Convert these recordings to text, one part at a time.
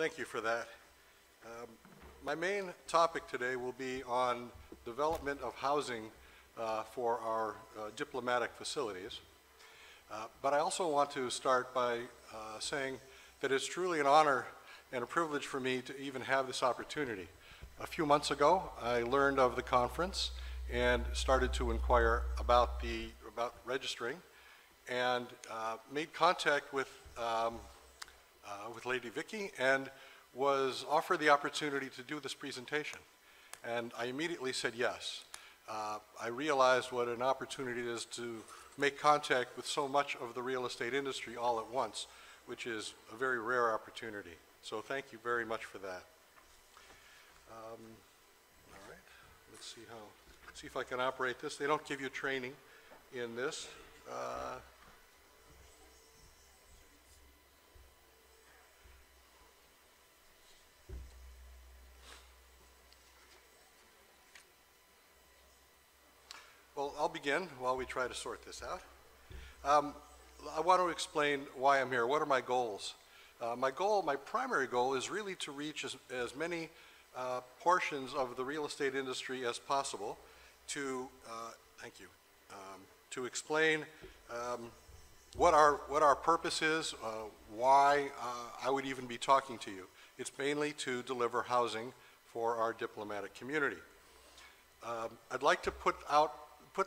Thank you for that. My main topic today will be on development of housing for our diplomatic facilities. But I also want to start by saying that it's truly an honor and a privilege for me to even have this opportunity. A few months ago, I learned of the conference and started to inquire about registering, and made contact with Lady Vicky and was offered the opportunity to do this presentation. And I immediately said yes. I realized what an opportunity it is to make contact with so much of the real estate industry all at once, which is a very rare opportunity. So thank you very much for that. All right, let's see if I can operate this. They don't give you training in this. Well, I'll begin while we try to sort this out. I want to explain why I'm here. What are my goals? My primary goal is really to reach as many portions of the real estate industry as possible to, to explain what our purpose is, why I would even be talking to you. It's mainly to deliver housing for our diplomatic community. I'd like to put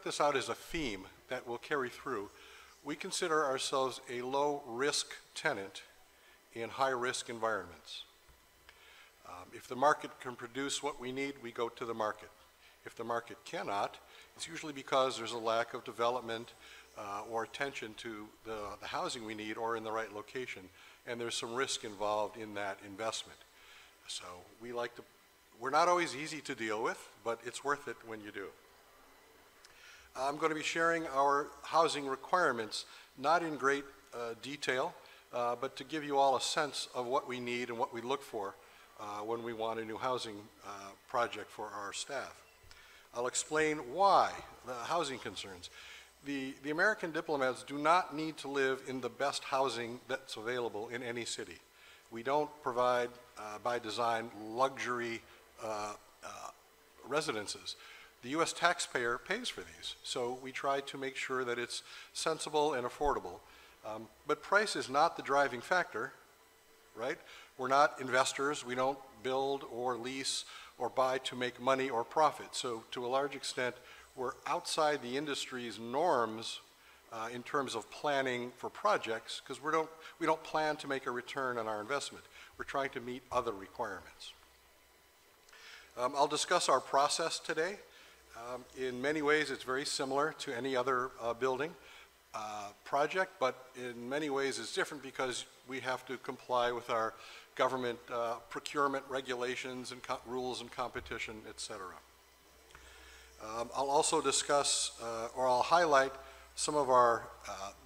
this out as a theme that will carry through. We consider ourselves a low-risk tenant in high-risk environments. If the market can produce what we need, we go to the market. If the market cannot, it's usually because there's a lack of development or attention to the housing we need or in the right location, and there's some risk involved in that investment. So we're not always easy to deal with, but it's worth it when you do. I'm going to be sharing our housing requirements, not in great detail, but to give you all a sense of what we need and what we look for when we want a new housing project for our staff. I'll explain why the housing concerns. The American diplomats do not need to live in the best housing that's available in any city. We don't provide, by design, luxury residences. The U.S. taxpayer pays for these, so we try to make sure that it's sensible and affordable. But price is not the driving factor, right? We're not investors. We don't build or lease or buy to make money or profit. So to a large extent, we're outside the industry's norms in terms of planning for projects, because we don't plan to make a return on our investment. We're trying to meet other requirements. I'll discuss our process today. In many ways, it's very similar to any other building project, but in many ways it's different because we have to comply with our government procurement regulations and rules and competition, etc. I'll also discuss, or I'll highlight some of our,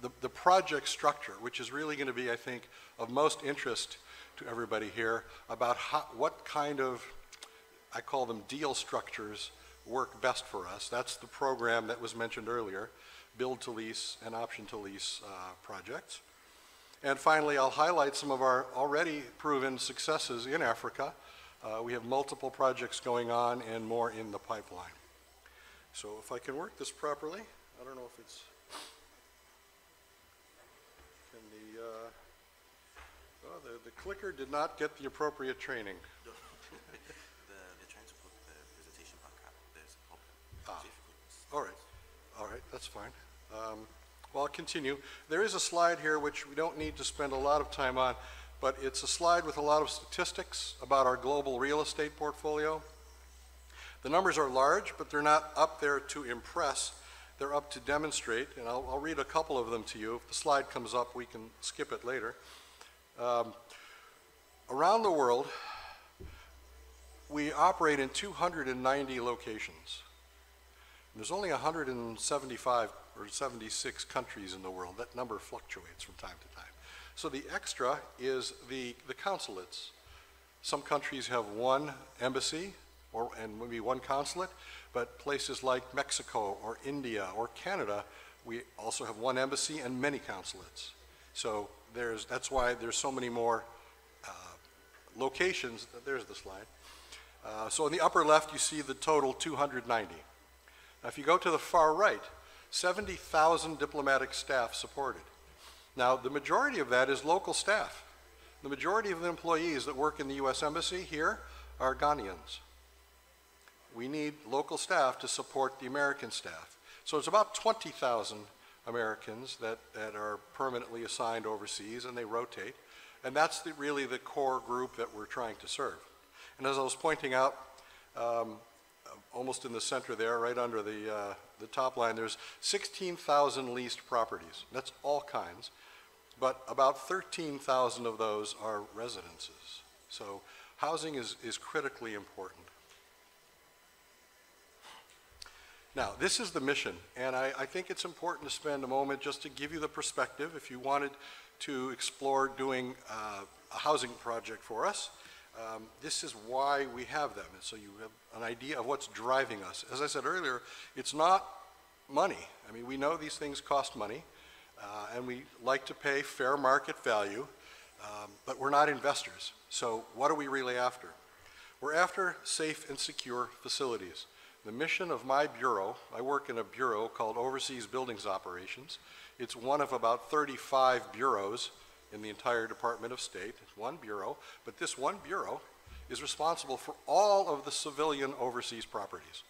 the project structure, which is really going to be, I think, of most interest to everybody here, about what kind of, I call them deal structures, work best for us. That's the program that was mentioned earlier, build to lease and option to lease projects. And finally, I'll highlight some of our already proven successes in Africa. We have multiple projects going on and more in the pipeline. So if I can work this properly, I don't know if it's, can the clicker did not get the appropriate training. All right, that's fine. Well, I'll continue. There is a slide here which we don't need to spend a lot of time on, but it's a slide with a lot of statistics about our global real estate portfolio. The numbers are large, but they're not up there to impress. They're up to demonstrate, and I'll read a couple of them to you. If the slide comes up, we can skip it later. Around the world, we operate in 290 locations. There's only 175 or 76 countries in the world. That number fluctuates from time to time. So the extra is the consulates. Some countries have one embassy and maybe one consulate, but places like Mexico or India or Canada, we also have one embassy and many consulates. So that's why there's so many more locations, there's the slide. So in the upper left, you see the total 290. Now, if you go to the far right, 70,000 diplomatic staff supported. Now, the majority of that is local staff. The majority of the employees that work in the U.S. Embassy here are Ghanaians. We need local staff to support the American staff. So it's about 20,000 Americans that are permanently assigned overseas, and they rotate. And that's really the core group that we're trying to serve. And as I was pointing out, almost in the center there, right under the top line, there's 16,000 leased properties. That's all kinds. But about 13,000 of those are residences. So housing is critically important. Now, this is the mission, and I think it's important to spend a moment just to give you the perspective. If you wanted to explore doing a housing project for us, this is why we have them, and so you have an idea of what's driving us. As I said earlier, it's not money. I mean, we know these things cost money, and we like to pay fair market value, but we're not investors. So what are we really after? We're after safe and secure facilities. The mission of my bureau, I work in a bureau called Overseas Buildings Operations. It's one of about 35 bureaus in the entire Department of State. It's one bureau, but this one bureau is responsible for all of the civilian overseas properties.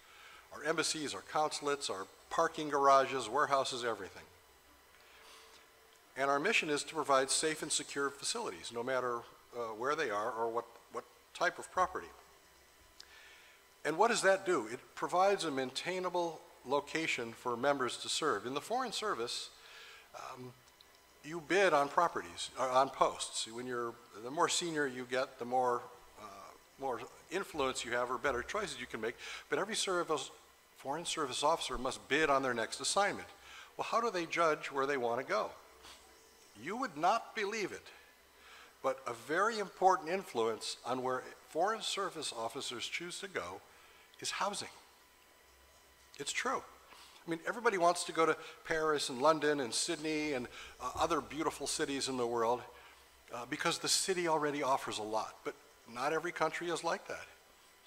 Our embassies, our consulates, our parking garages, warehouses, everything. And our mission is to provide safe and secure facilities, no matter where they are or what type of property. And what does that do? It provides a maintainable location for members to serve. In the Foreign Service, you bid on properties, on posts. The more senior you get, the more influence you have or better choices you can make. But every Foreign Service officer must bid on their next assignment. Well, how do they judge where they want to go? You would not believe it, but a very important influence on where Foreign Service officers choose to go is housing. It's true. I mean, everybody wants to go to Paris and London and Sydney and other beautiful cities in the world because the city already offers a lot, but not every country is like that.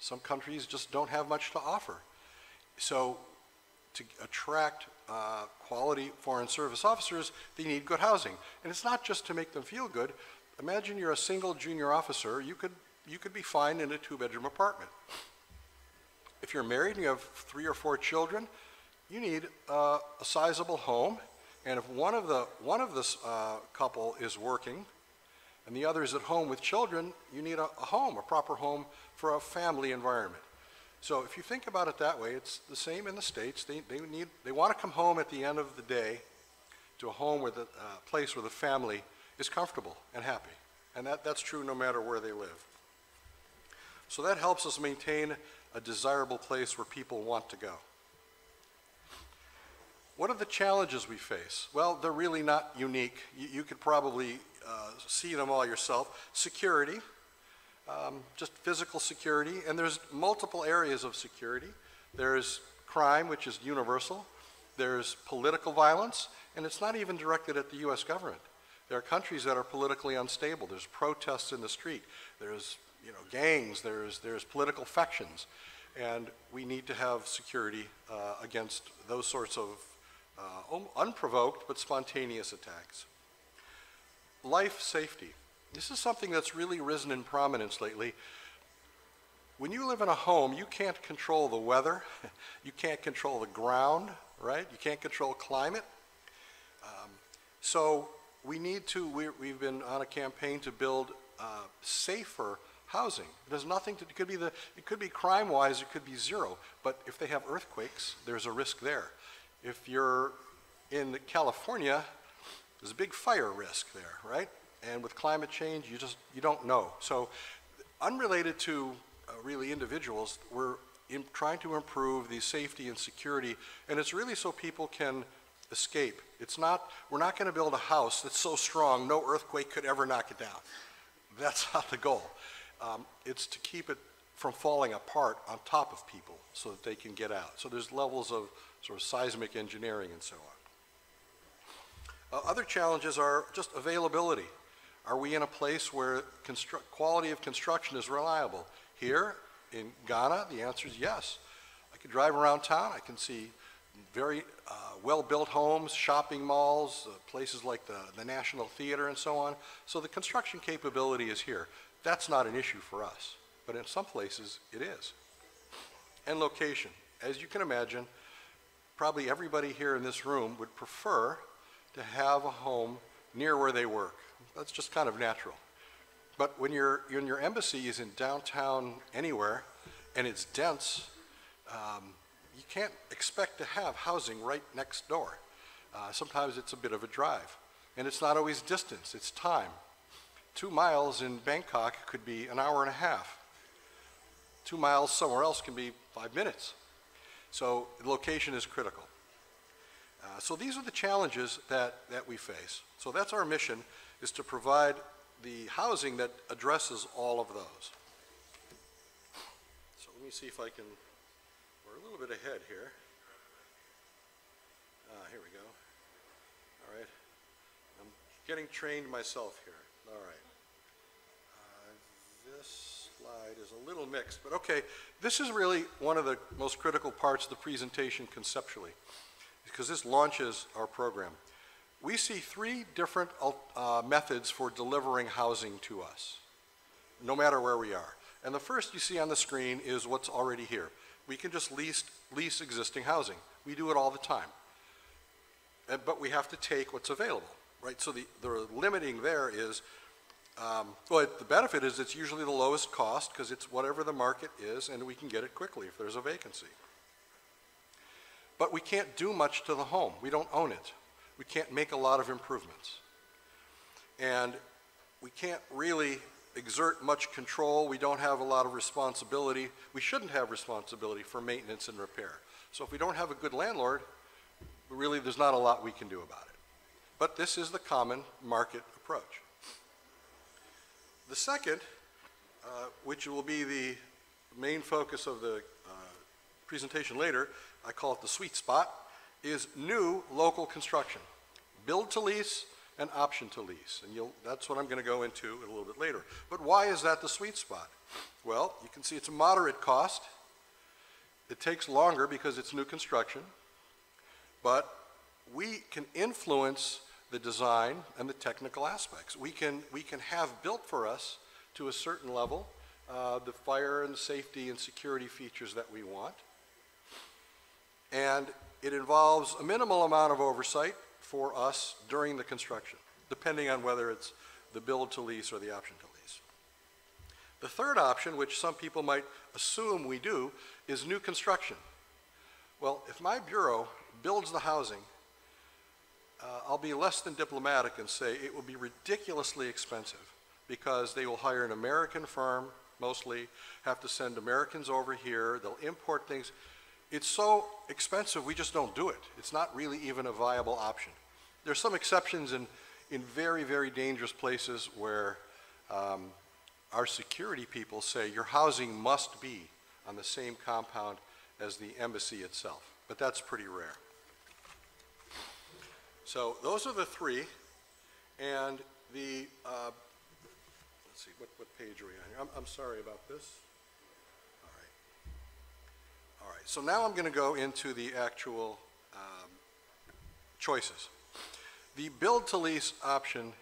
Some countries just don't have much to offer. So to attract quality Foreign Service officers, they need good housing. And it's not just to make them feel good. Imagine you're a single junior officer, you could be fine in a 2-bedroom apartment. If you're married and you have 3 or 4 children, you need a sizable home, and if one of this couple is working and the other is at home with children, you need a home, a proper home for a family environment. So if you think about it that way, it's the same in the States. They want to come home at the end of the day to a home where place where the family is comfortable and happy, and that's true no matter where they live. So that helps us maintain a desirable place where people want to go. What are the challenges we face? Well, they're really not unique. You could probably see them all yourself. Security, just physical security, and there's multiple areas of security. There's crime, which is universal. There's political violence, and it's not even directed at the U.S. government. There are countries that are politically unstable. There's protests in the street. There's gangs. There's political factions, and we need to have security against those sorts of unprovoked but spontaneous attacks. Life safety. This is something that's really risen in prominence lately. When you live in a home, you can't control the weather. You can't control the ground, right? You can't control climate. So we need to, we've been on a campaign to build safer housing. It has nothing to, it could be crime-wise, it could be zero, but if they have earthquakes, there's a risk there. If you're in California, there's a big fire risk there, right? And with climate change, you don't know. So unrelated to really individuals, we're trying to improve the safety and security, and it's really so people can escape. It's not, we're not going to build a house that's so strong no earthquake could ever knock it down. That's not the goal. It's to keep it from falling apart on top of people so that they can get out. So there's levels of sort of seismic engineering and so on. Other challenges are just availability. Are we in a place where quality of construction is reliable? Here in Ghana, the answer is yes. I could drive around town, I can see very well-built homes, shopping malls, places like the National Theater and so on. So the construction capability is here. That's not an issue for us, but in some places it is. And location. As you can imagine, probably everybody here in this room would prefer to have a home near where they work. That's just kind of natural. But when your embassy is in downtown anywhere and it's dense, you can't expect to have housing right next door. Sometimes it's a bit of a drive. And it's not always distance, it's time. 2 miles in Bangkok could be an hour and a half. 2 miles somewhere else can be 5 minutes. So the location is critical. So these are the challenges that we face. So that's our mission, is to provide the housing that addresses all of those. So let me see if I can, we're a little bit ahead here. Here we go. All right. I'm getting trained myself here. All right. This slide is a little mixed, but okay. This is really one of the most critical parts of the presentation conceptually, because this launches our program. We see 3 different methods for delivering housing to us, no matter where we are. And the first you see on the screen is what's already here. We can just lease existing housing. We do it all the time. But we have to take what's available, right? So the limiting there is, well, the benefit is it's usually the lowest cost because it's whatever the market is, and we can get it quickly if there's a vacancy. But we can't do much to the home. We don't own it. We can't make a lot of improvements. And we can't really exert much control. We don't have a lot of responsibility. We shouldn't have responsibility for maintenance and repair. So if we don't have a good landlord, really there's not a lot we can do about it. But this is the common market approach. The second, which will be the main focus of the presentation later, I call it the sweet spot, is new local construction. Build to lease and option to lease. And that's what I'm going to go into a little bit later. But why is that the sweet spot? Well, you can see it's a moderate cost. It takes longer because it's new construction. But we can influence the design and the technical aspects. We can have built for us to a certain level the fire and safety and security features that we want. And it involves a minimal amount of oversight for us during the construction, depending on whether it's the build to lease or the option to lease. The third option, which some people might assume we do, is new construction. Well, if my bureau builds the housing, I'll be less than diplomatic and say it will be ridiculously expensive because they will hire an American firm, mostly, have to send Americans over here, they'll import things. It's so expensive, we just don't do it. It's not really even a viable option. There's some exceptions in very, very dangerous places where our security people say your housing must be on the same compound as the embassy itself, but that's pretty rare. So those are the 3, and the, let's see, what page are we on here? I'm sorry about this. All right, so now I'm going to go into the actual choices. The build to lease option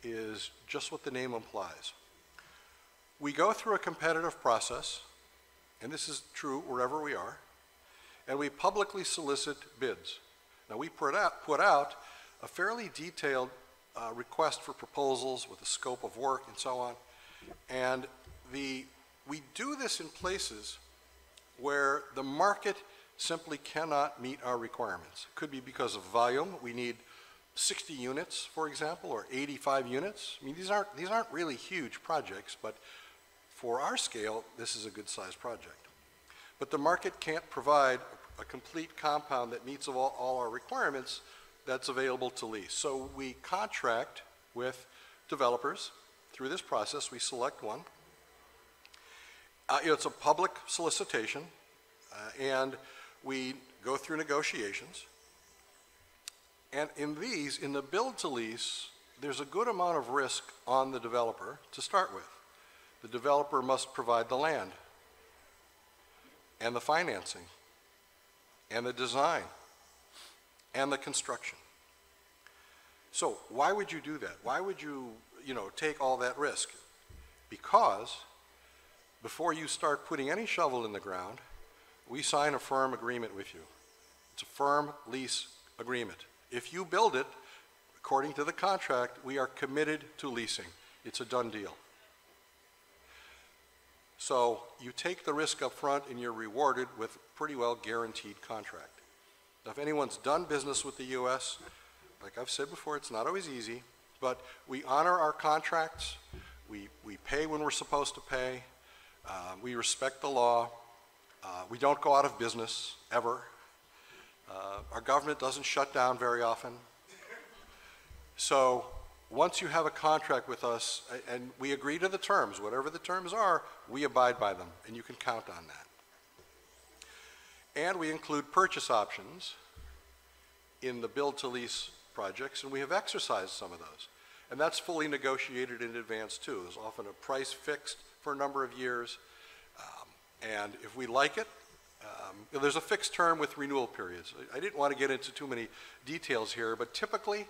is just what the name implies. We go through a competitive process, and this is true wherever we are, and we publicly solicit bids. Now we put out a fairly detailed request for proposals with the scope of work and so on, and we do this in places where the market simply cannot meet our requirements. It could be because of volume. We need 60 units, for example, or 85 units. I mean, these aren't really huge projects, but for our scale, this is a good-sized project. But the market can't provide a complete compound that meets all our requirements that's available to lease. So we contract with developers. Through this process, we select one. It's a public solicitation, and we go through negotiations. And in the build to lease there's a good amount of risk on the developer to start with. The developer must provide the land and the financing and the design and the construction. So why would you do that? Why would you, take all that risk? Because before you start putting any shovel in the ground, we sign a firm agreement with you. It's a firm lease agreement. If you build it, according to the contract, we are committed to leasing. It's a done deal. So you take the risk up front and you're rewarded with a pretty well guaranteed contract. Now, if anyone's done business with the U.S., like I've said before, it's not always easy, but we honor our contracts, we pay when we're supposed to pay, we respect the law, we don't go out of business, ever. Our government doesn't shut down very often. So once you have a contract with us, and we agree to the terms, whatever the terms are, we abide by them, and you can count on that. And we include purchase options in the build-to-lease projects, and we have exercised some of those. And that's fully negotiated in advance, too. There's often a price fixed for a number of years, and if we like it, there's a fixed term with renewal periods. I didn't want to get into too many details here, but typically,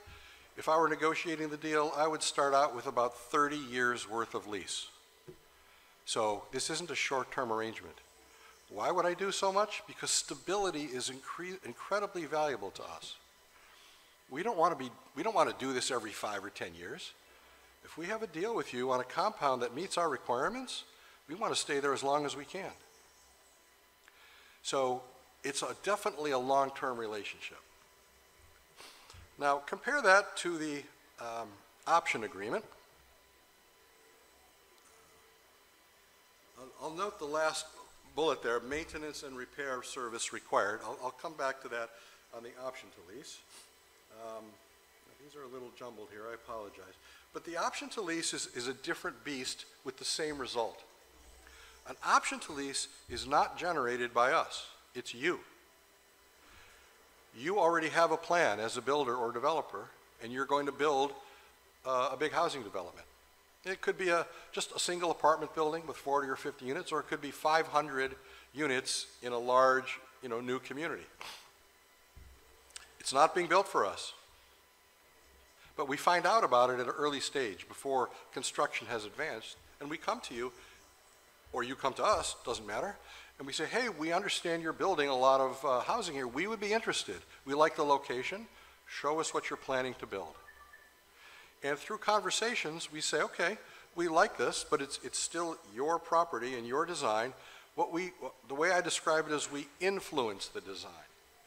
if I were negotiating the deal, I would start out with about 30 years worth of lease. So this isn't a short-term arrangement. Why would I do so much? Because stability is incredibly valuable to us. We don't want to do this every 5 or 10 years. If we have a deal with you on a compound that meets our requirements, we want to stay there as long as we can. So it's definitely a long-term relationship. Now compare that to the option agreement. I'll note the last bullet there, maintenance and repair service required. I'll come back to that on the option to lease. These are a little jumbled here, I apologize. But the option to lease is a different beast with the same result. An option to lease is not generated by us, it's you. You already have a plan as a builder or developer, and you're going to build a big housing development. It could be just a single apartment building with 40 or 50 units, or it could be 500 units in a large, new community. It's not being built for us. But we find out about it at an early stage before construction has advanced, and we come to you, or you come to us, doesn't matter, and we say, hey, we understand you're building a lot of housing here. We would be interested. We like the location. Show us what you're planning to build. And through conversations, we say, okay, we like this, but it's still your property and your design. The way I describe it is we influence the design.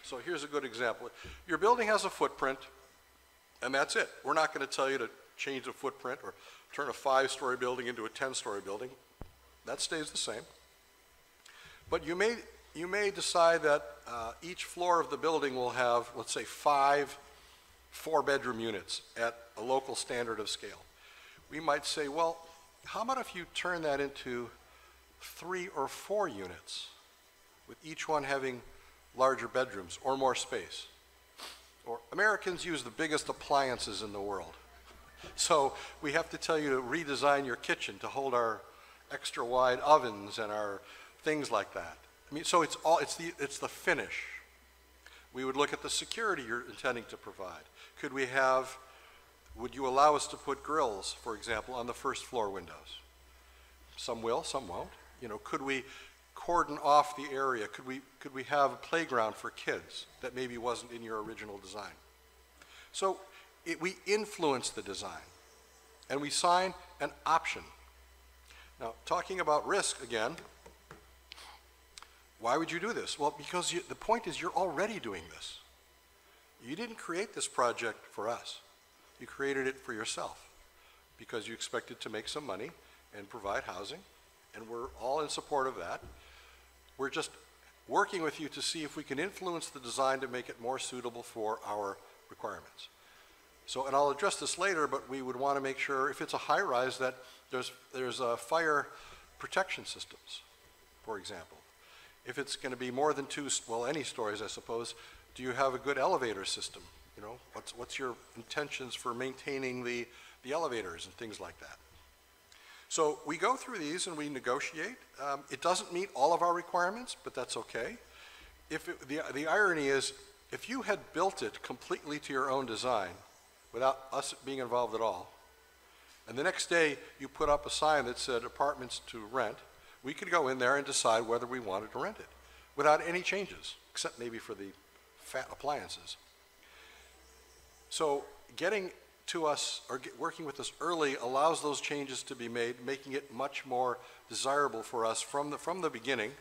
So here's a good example. Your building has a footprint, and that's it. We're not going to tell you to change the footprint or turn a 5-story building into a 10-story building. That stays the same. But you may decide that each floor of the building will have, let's say, 5 4-bedroom units at a local standard of scale. We might say, well, how about if you turn that into 3 or 4 units, with each one having larger bedrooms or more space? Or Americans use the biggest appliances in the world. So we have to tell you to redesign your kitchen to hold our extra wide ovens and our things like that. I mean, so it's the finish. We would look at the security you're intending to provide. Would you allow us to put grills, for example, on the first floor windows? Some will, some won't. Could we cordon off the area? Could we have a playground for kids that maybe wasn't in your original design? So we influence the design, and we sign an option. Now, talking about risk again, why would you do this? Well, because the point is you're already doing this. You didn't create this project for us. You created it for yourself because you expected to make some money and provide housing, and we're all in support of that. We're just working with you to see if we can influence the design to make it more suitable for our requirements. So, and I'll address this later, but we would want to make sure if it's a high-rise that there's fire protection systems, for example. If it's going to be more than 2, well, any stories, I suppose, do you have a good elevator system? You know, what's your intentions for maintaining the elevators and things like that? So we go through these and we negotiate. It doesn't meet all of our requirements, but that's okay. The irony is, if you had built it completely to your own design without us being involved at all, and the next day you put up a sign that said apartments to rent, we could go in there and decide whether we wanted to rent it without any changes, except maybe for the fat appliances. So getting to us or working with us early allows those changes to be made, making it much more desirable for us from the beginning.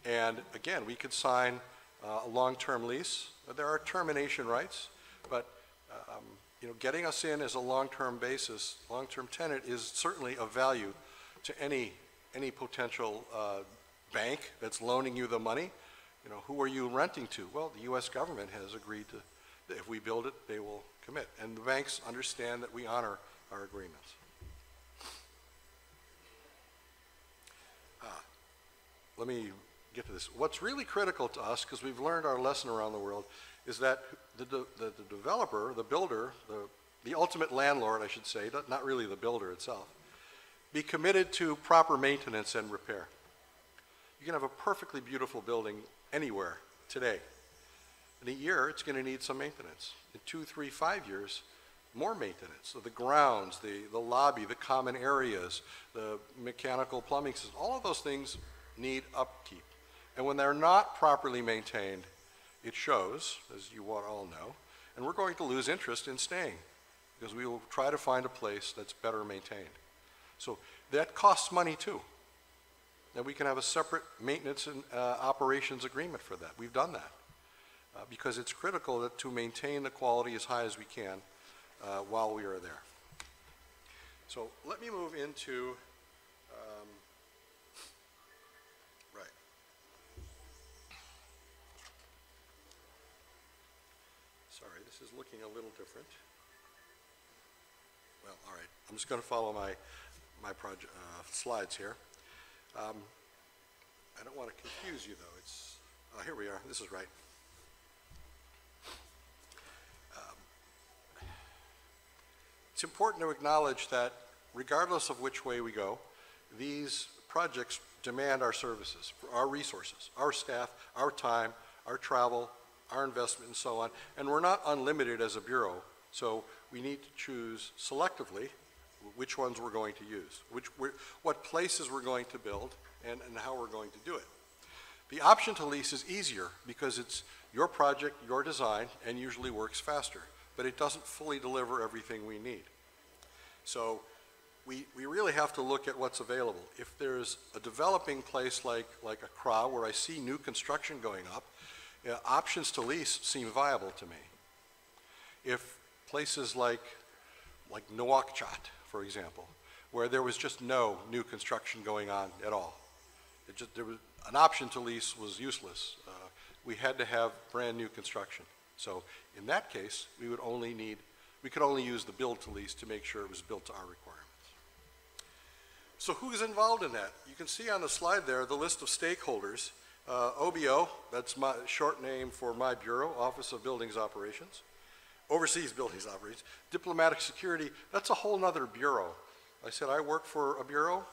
And again, we could sign a long-term lease. There are termination rights, but you know, getting us in as a long-term basis, long-term tenant is certainly of value to any potential bank that's loaning you the money. You know, who are you renting to? Well, the U.S. government has agreed to, that if we build it, they will commit. And the banks understand that we honor our agreements. Let me get to this. What's really critical to us, because we've learned our lesson around the world, is that the developer, the builder, the ultimate landlord, I should say, not really the builder itself, be committed to proper maintenance and repair. You can have a perfectly beautiful building anywhere today. In a year, it's going to need some maintenance. In 2, 3, 5 years, more maintenance. So the grounds, the lobby, the common areas, the mechanical plumbing system, all of those things need upkeep. And when they're not properly maintained, it shows, as you all know, and we're going to lose interest in staying because we will try to find a place that's better maintained. So that costs money too. And we can have a separate maintenance and operations agreement for that. We've done that because it's critical that to maintain the quality as high as we can while we are there. So let me move into, right. Sorry, this is looking a little different. Well, all right, I'm just going to follow my project slides here. I don't want to confuse you though. It's, here we are, this is right. It's important to acknowledge that regardless of which way we go, these projects demand our services, our resources, our staff, our time, our travel, our investment, and so on. And we're not unlimited as a bureau, so we need to choose selectively which ones we're going to use, what places we're going to build, and how we're going to do it. The option to lease is easier because it's your project, your design, and usually works faster, but it doesn't fully deliver everything we need. So we really have to look at what's available. If there's a developing place like Accra where I see new construction going up, options to lease seem viable to me. If places like Nouakchott, for example, where there was just no new construction going on at all. There was, an option to lease was useless. We had to have brand new construction. So in that case, we could only use the build to lease to make sure it was built to our requirements. So who's involved in that? You can see on the slide there the list of stakeholders. OBO, that's my short name for my bureau, Office of Buildings Operations. Overseas Buildings Operations. Diplomatic Security, that's a whole nother bureau. I said I work for a bureau.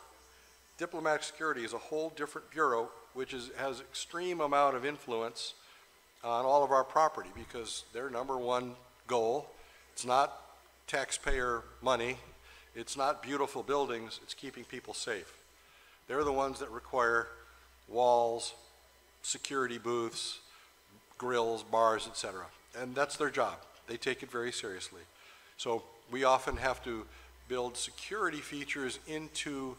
Diplomatic Security is a whole different bureau which has extreme amount of influence on all of our property because their #1 goal, it's not taxpayer money, it's not beautiful buildings, it's keeping people safe. They're the ones that require walls, security booths, grills, bars, etc. And that's their job. They take it very seriously. So we often have to build security features into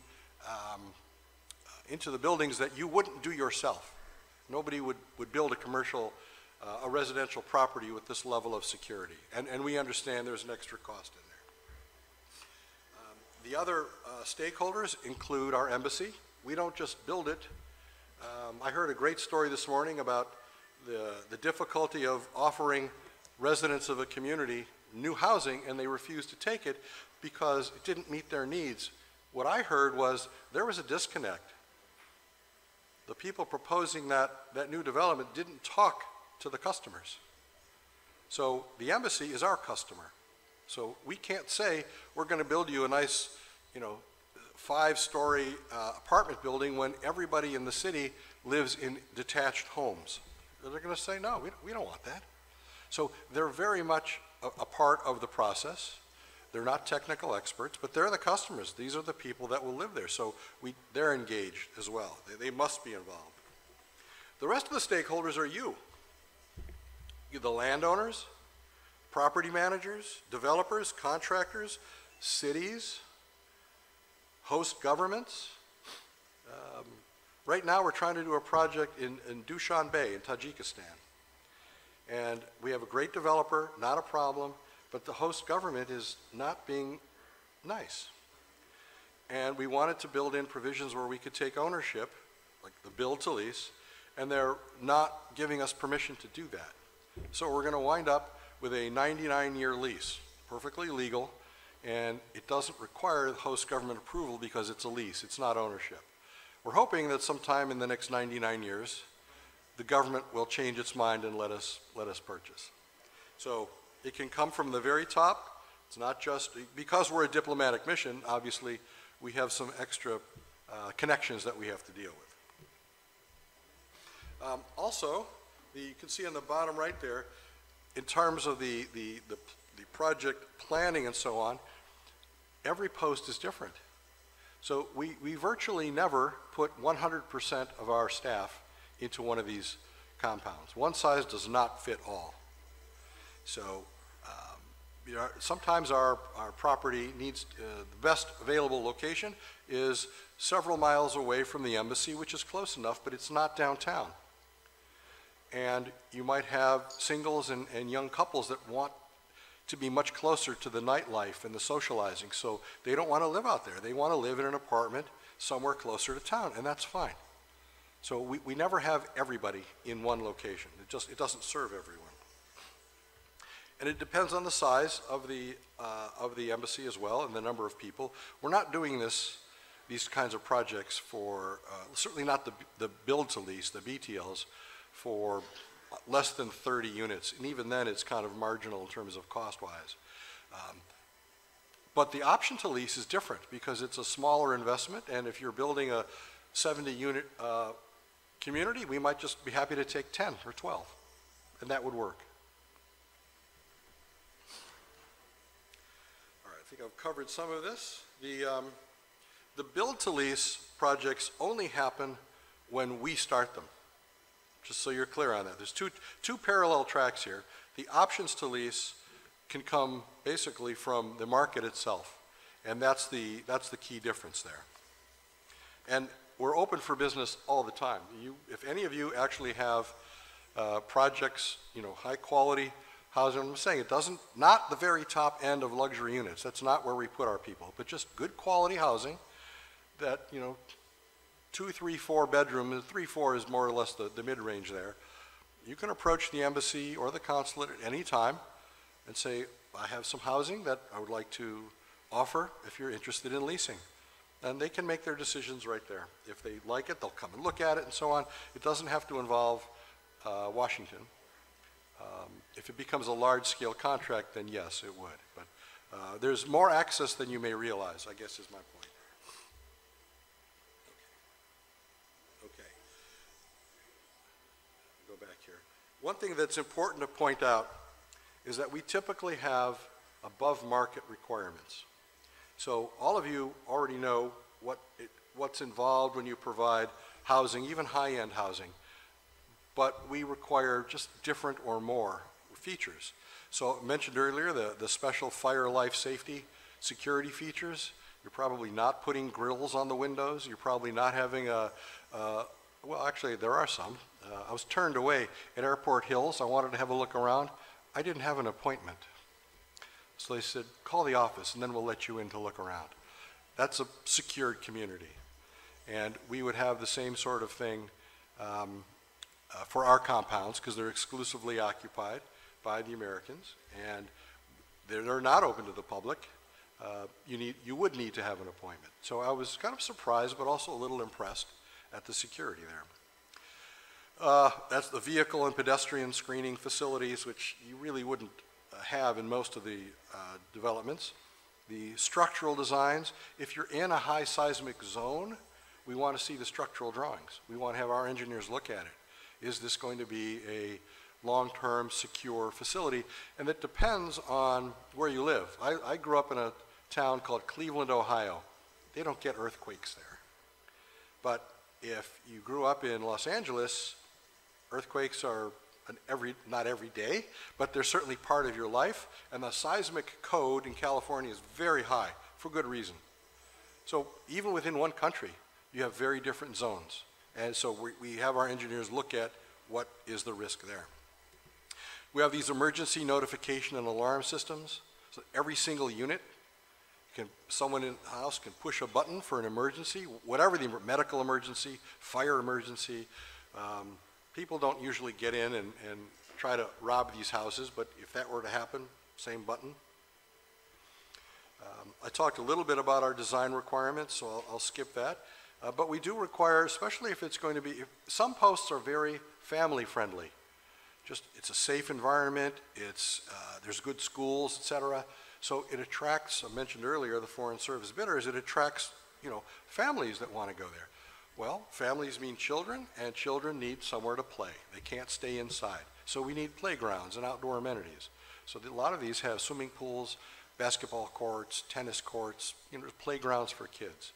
the buildings that you wouldn't do yourself. Nobody would build a residential property with this level of security. And we understand there's an extra cost in there. The other stakeholders include our embassy. We don't just build it. I heard a great story this morning about the difficulty of offering residents of a community new housing, and they refused to take it because it didn't meet their needs. What I heard was there was a disconnect. The people proposing that new development didn't talk to the customers. So the embassy is our customer. So we can't say, we're going to build you a nice, 5-story apartment building when everybody in the city lives in detached homes. They're going to say, no, we don't want that. So they're very much a part of the process. They're not technical experts, but they're the customers. These are the people that will live there. So they're engaged as well. They must be involved. The rest of the stakeholders are you. You, the landowners, property managers, developers, contractors, cities, host governments. Right now we're trying to do a project in Dushanbe in Tajikistan. And we have a great developer, not a problem, but the host government is not being nice. And we wanted to build in provisions where we could take ownership, like the build to lease, and they're not giving us permission to do that. So we're going to wind up with a 99-year lease, perfectly legal, and it doesn't require the host government approval because it's a lease, it's not ownership. We're hoping that sometime in the next 99 years, the government will change its mind and let us purchase. So it can come from the very top. It's not just, because we're a diplomatic mission, obviously, we have some extra connections that we have to deal with. Also, you can see on the bottom right there, in terms of the project planning and so on, every post is different. So we virtually never put 100% of our staff into one of these compounds. One size does not fit all. So sometimes our property needs, the best available location is several miles away from the embassy, which is close enough, but it's not downtown. And you might have singles and young couples that want to be much closer to the nightlife and the socializing, so they don't want to live out there. They want to live in an apartment somewhere closer to town, and that's fine. So we never have everybody in one location. It doesn't serve everyone. And it depends on the size of the embassy as well and the number of people. We're not doing these kinds of projects for, certainly not the build to lease, the BTLs, for less than 30 units. And even then it's kind of marginal in terms of cost-wise. But the option to lease is different because it's a smaller investment, and if you're building a 70-unit community, we might just be happy to take 10 or 12, and that would work. All right, I think I've covered some of this. The build-to-lease projects only happen when we start them, just so you're clear on that. There's two parallel tracks here. The options to lease can come basically from the market itself, and that's the key difference there. And we're open for business all the time. If any of you actually have projects, high quality housing, I'm saying not the very top end of luxury units. That's not where we put our people, but just good quality housing that, 2, 3, 4 bedroom, 3, 4 is more or less the mid-range there. You can approach the embassy or the consulate at any time and say, I have some housing that I would like to offer if you're interested in leasing. And they can make their decisions right there. If they like it, they'll come and look at it and so on. It doesn't have to involve Washington. If it becomes a large-scale contract, then yes, it would. But there's more access than you may realize, I guess is my point. Okay. Go back here. One thing that's important to point out is that we typically have above-market requirements. So all of you already know what's involved when you provide housing, even high-end housing, but we require just different or more features. So I mentioned earlier the special fire, life, safety, security features. You're probably not putting grills on the windows. You're probably not having well, actually there are some. I was turned away at Airport Hills. I wanted to have a look around. I didn't have an appointment. So they said, call the office and then we'll let you in to look around. That's a secured community. And we would have the same sort of thing for our compounds because they're exclusively occupied by the Americans and they're not open to the public. You would need to have an appointment. So I was kind of surprised but also a little impressed at the security there. That's the vehicle and pedestrian screening facilities, which you really wouldn't have in most of the developments. The structural designs, if you're in a high seismic zone, we want to see the structural drawings. We want to have our engineers look at it. Is this going to be a long-term secure facility? And it depends on where you live. I grew up in a town called Cleveland, Ohio. They don't get earthquakes there. But if you grew up in Los Angeles, earthquakes are not every day, but they're certainly part of your life, and the seismic code in California is very high, for good reason. So even within one country, you have very different zones. And so we have our engineers look at what is the risk there. We have these emergency notification and alarm systems. So every single unit, someone in the house can push a button for an emergency, whatever the medical emergency, fire emergency. People don't usually get in and try to rob these houses, but if that were to happen, same button. I talked a little bit about our design requirements, so I'll skip that. But we do require, especially if it's going to be, some posts are very family friendly. It's a safe environment, there's good schools, etc. So it attracts, I mentioned earlier, the foreign service bidders, it attracts, families that want to go there. Well, families mean children, and children need somewhere to play. They can't stay inside. So we need playgrounds and outdoor amenities. So a lot of these have swimming pools, basketball courts, tennis courts, playgrounds for kids.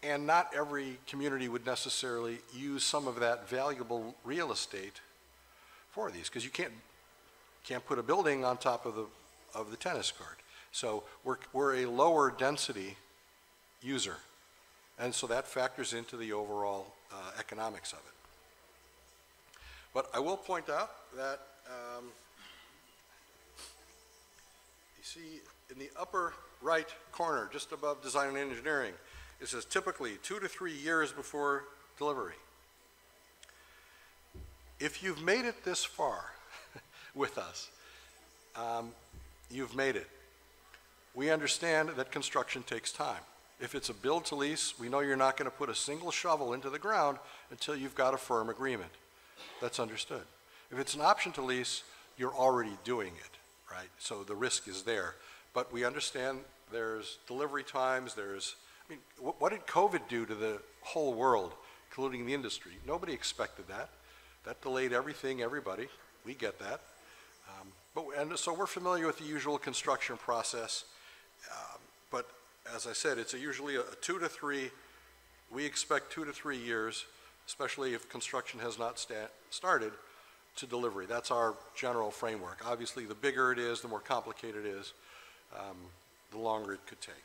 And not every community would necessarily use some of that valuable real estate for these, because you can't put a building on top of the tennis court. So we're a lower density user, and so that factors into the overall economics of it. But I will point out that you see in the upper right corner, just above design and engineering, it says typically 2 to 3 years before delivery. If you've made it this far with us, you've made it. We understand that construction takes time. If it's a build to lease, we know you're not going to put a single shovel into the ground until you've got a firm agreement. That's understood. If it's an option to lease, you're already doing it, right? So the risk is there. But we understand there's delivery times, what did COVID do to the whole world, including the industry? Nobody expected that. That delayed everything, everybody. We get that. And so we're familiar with the usual construction process. But as I said, it's usually a 2 to 3. We expect 2 to 3 years, especially if construction has not started, to delivery. That's our general framework. Obviously, the bigger it is, the more complicated it is, the longer it could take.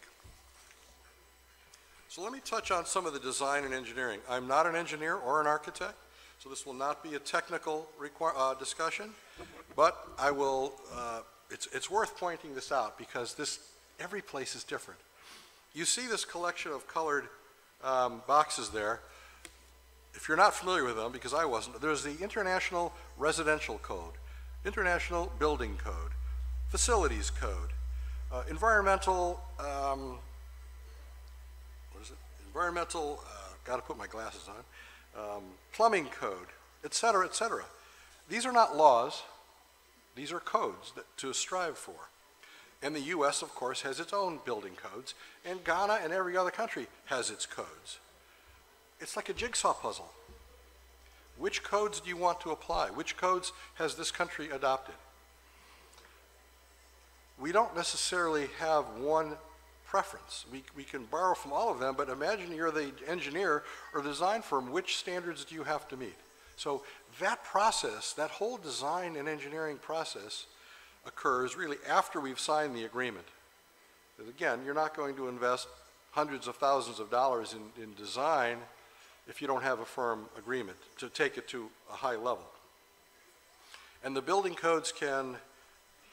So let me touch on some of the design and engineering. I'm not an engineer or an architect, so this will not be a technical discussion, but I will, it's worth pointing this out because every place is different. You see this collection of colored boxes there. If you're not familiar with them, because I wasn't, there's the International Residential Code, International Building Code, Facilities Code, Environmental, got to put my glasses on, Plumbing Code, et cetera, et cetera. These are not laws, these are codes to strive for. And the US, of course, has its own building codes, and Ghana and every other country has its codes. It's like a jigsaw puzzle. Which codes do you want to apply? Which codes has this country adopted? We don't necessarily have one preference. We can borrow from all of them, but imagine you're the engineer or design firm, which standards do you have to meet? So that process, that whole design and engineering process occurs really after we've signed the agreement. Because again, you're not going to invest hundreds of thousands of dollars in design if you don't have a firm agreement to take it to a high level. And the building codes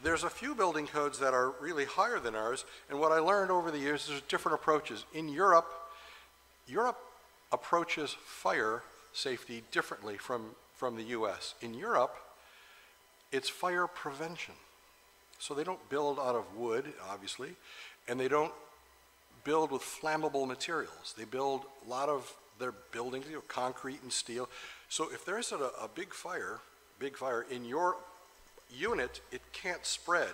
there's a few building codes that are really higher than ours, and what I learned over the years, there's different approaches. In Europe approaches fire safety differently from the US. In Europe, it's fire prevention. So they don't build out of wood, obviously, and they don't build with flammable materials. They build a lot of they're buildings, you know, concrete and steel. So if there's a big fire in your unit, it can't spread.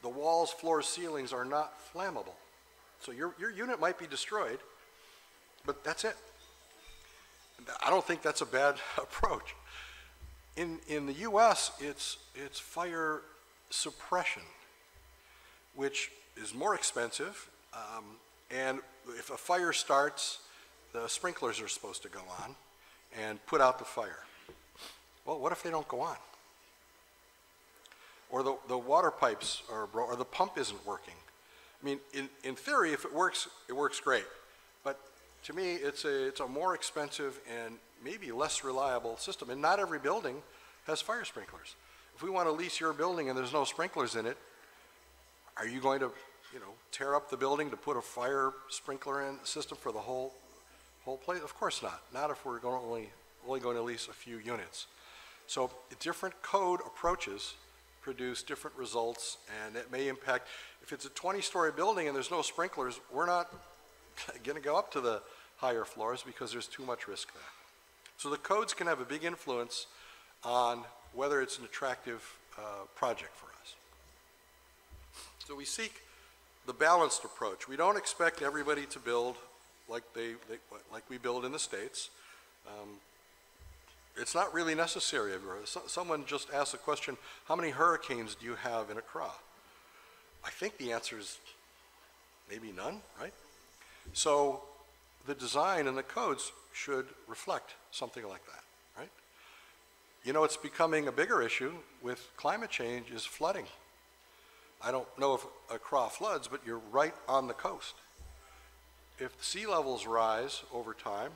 The walls, floors, ceilings are not flammable. So your unit might be destroyed, but that's it. I don't think that's a bad approach. In the US, it's fire suppression, which is more expensive, and if a fire starts, the sprinklers are supposed to go on and put out the fire. Well, what if they don't go on? Or the water pipes are broke, or the pump isn't working. I mean, in theory, if it works great. But to me, it's a more expensive and maybe less reliable system. And not every building has fire sprinklers. If we want to lease your building and there's no sprinklers in it, are you going to, you know, tear up the building to put a fire sprinkler in system for the whole place? Of course not. Not if we're only going to lease a few units. So different code approaches produce different results, and it may impact. If it's a 20-story building and there's no sprinklers, we're not going to go up to the higher floors because there's too much risk there. So the codes can have a big influence on whether it's an attractive project for us. So we seek the balanced approach. We don't expect everybody to build like we build in the States. It's not really necessary everywhere. Someone just asked the question, how many hurricanes do you have in Accra? I think the answer is maybe none, right? So the design and the codes should reflect something like that, right? You know, it's becoming a bigger issue with climate change is flooding. I don't know if Accra floods, but you're right on the coast. If the sea levels rise over time,